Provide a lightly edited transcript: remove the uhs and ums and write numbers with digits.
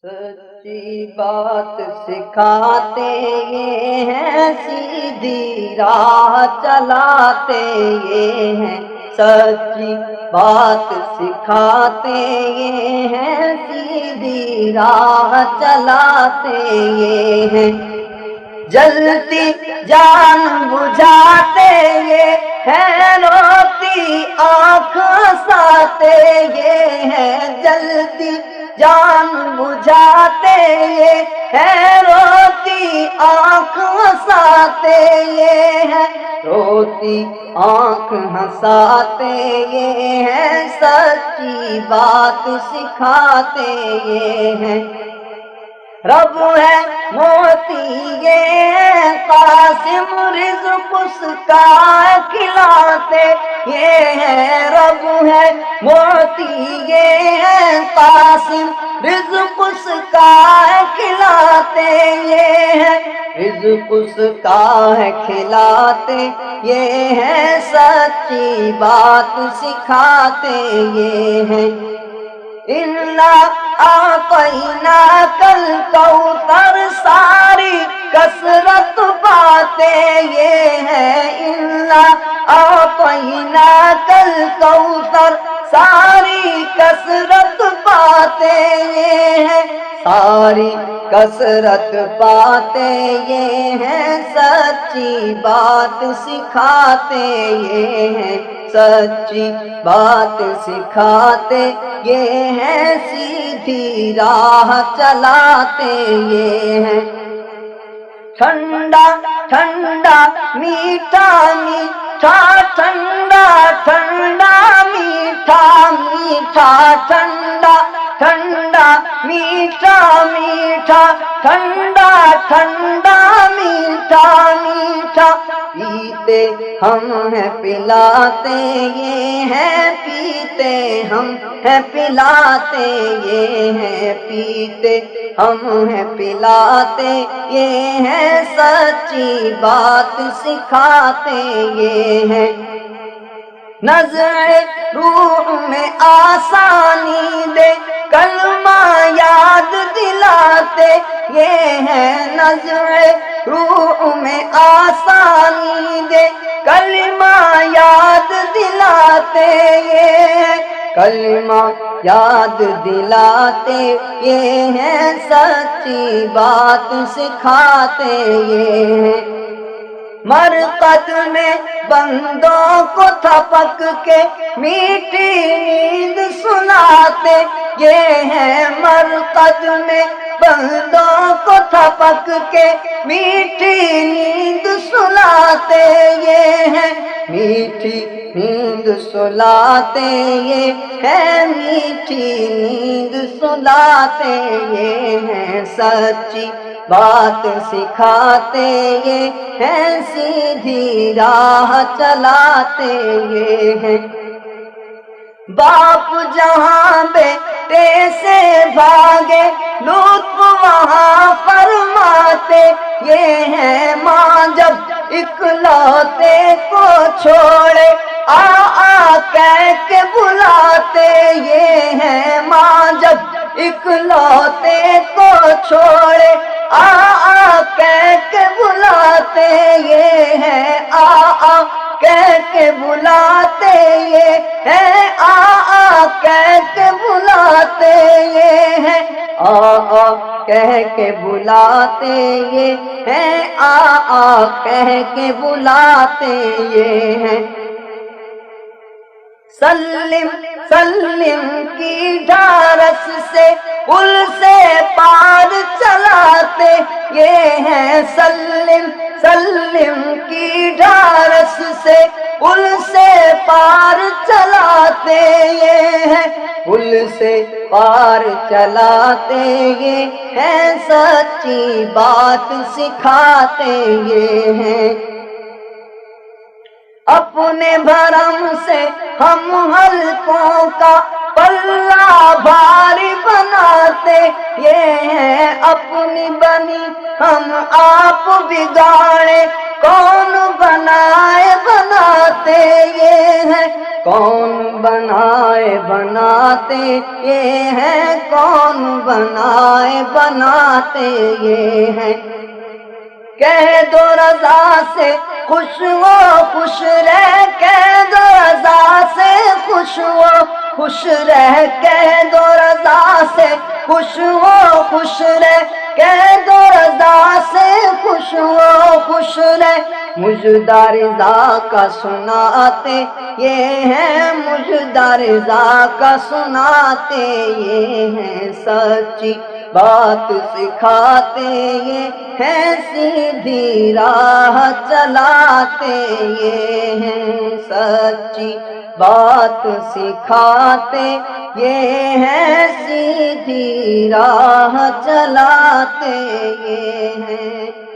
سچی بات سکھاتے یہ ہیں، سیدھی راہ چلاتے یہ ہیں۔ سچی بات سکھاتے یہ ہیں، سیدھی راہ چلاتے یہ ہیں۔ جلتی جان بجھاتے یہ ہیں، روتی آنکھ ہنساتے یہ ہیں۔ جلتی جان بجھاتے یہ ہیں، روتی آنکھ ہنساتے یہ ہیں۔ روتی آنکھ ہنساتے یہ ہیں، سچی بات سکھاتے یہ ہیں۔ رب ہے موتی یہ قاسم، رزق اس کا کھلاتے یہ ہے۔ رب ہے موتی یہ قاسم، رزق اس کا کھلاتے یہ ہے۔ رزق اس کا کھلاتے یہ ہے، سچی بات سکھاتے یہ ہیں۔ اِنَّا أَعْطَيْنَاكَ الْكَوْثَرَ، ساری کثرت باتیں یہ ہیں۔ اِنَّا أَعْطَيْنَاكَ الْكَوْثَرَ، ساری کثرت باتیں یہ ہیں۔ ساری کثرت باتیں یہ ہیں، سچی بات سکھاتے یہ ہیں۔ سچی بات سکھاتے یہ ہیں، سیدھی راہ چلاتے یہ ہیں۔ ٹھنڈا ٹھنڈا میٹھا میٹھا، ٹھنڈا ٹھنڈا میٹھا میٹھا، ٹھنڈا ٹھنڈا میٹھا میٹھا، ٹھنڈا ٹھنڈا میٹھا میٹھا۔ پیتے ہم ہیں پلاتے یہ ہیں، پیتے ہم ہیں پلاتے یہ ہیں۔ پیتے ہم ہیں پلاتے یہ ہیں، سچی بات سکھاتے یہ ہیں۔ نظر روح میں آسانی دے، کلمہ یاد دلاتے یہ ہیں۔ نظر روح میں آسانی دے، کلمہ یاد دلاتے یہ ہیں۔ کلمہ یاد دلاتے یہ ہیں، سچی بات سکھاتے یہ ہیں۔ مرقد میں بندوں کو تھپک کے میٹھی نیند سناتے یہ ہیں۔ مرقد میں بندوں کو تھپک کے میٹھی نیند سناتے یہ ہیں۔ میٹھی نیند سلاتے یہ ہیں، میٹھی نیند سلاتے یہ ہیں۔ سچی بات سکھاتے یہ ہیں، سیدھی راہ چلاتے یہ ہیں۔ باپ جہاں بیٹے سے بھاگے، لطف وہاں فرماتے یہ ہیں۔ ماں جب اکلوتے کو چھوڑے، آ آ کہہ کے بلاتے یہ ہیں۔ ماں جب اکلوتے کو چھوڑے، آ آ کہہ کے بلاتے یہ ہیں۔ آ آ کہہ کے بلاتے یہ ہیں، آ آ کہہ کے بلاتے یہ ہیں۔ آ آ کہہ کے بلاتے یہ ہیں، آ آ کہہ کے بلاتے یہ ہیں۔ سلم سلم کی ڈھارس سے پل سے پار چلاتے یہ ہیں۔ سلم سلم کی ڈھارس سے پل سے پار چلاتے یہ ہیں۔ پل سے پار چلاتے یہ ہیں، سچی بات سکھاتے یہ ہیں۔ اپنے بھرم سے ہم حلقوں کا پلہ بھاری بناتے یہ ہیں۔ اپنی بنی ہم آپ بگاڑے، کون بنائے بناتے یہ ہیں، کون بنائے بناتے یہ ہیں، کون بنائے بناتے یہ ہیں۔ کہہ دو رضا سے خوش ہو خوش رہ، کہہ دو رضا سے خوش ہو خوش رہ، کہہ دو رضا سے خوش ہو خوش رہ، کہہ دو رضا سے خوش ہو خوش رہ۔ مجدہ رضا کا سناتے یہ ہیں، مجدہ رضا کا سناتے یہ ہیں، سچی بات سکھاتے یہ ہیں، سیدھی راہ چلاتے یہ ہیں، سچی بات سکھاتے یہ ہیں، سیدھی راہ چلاتے یہ ہیں۔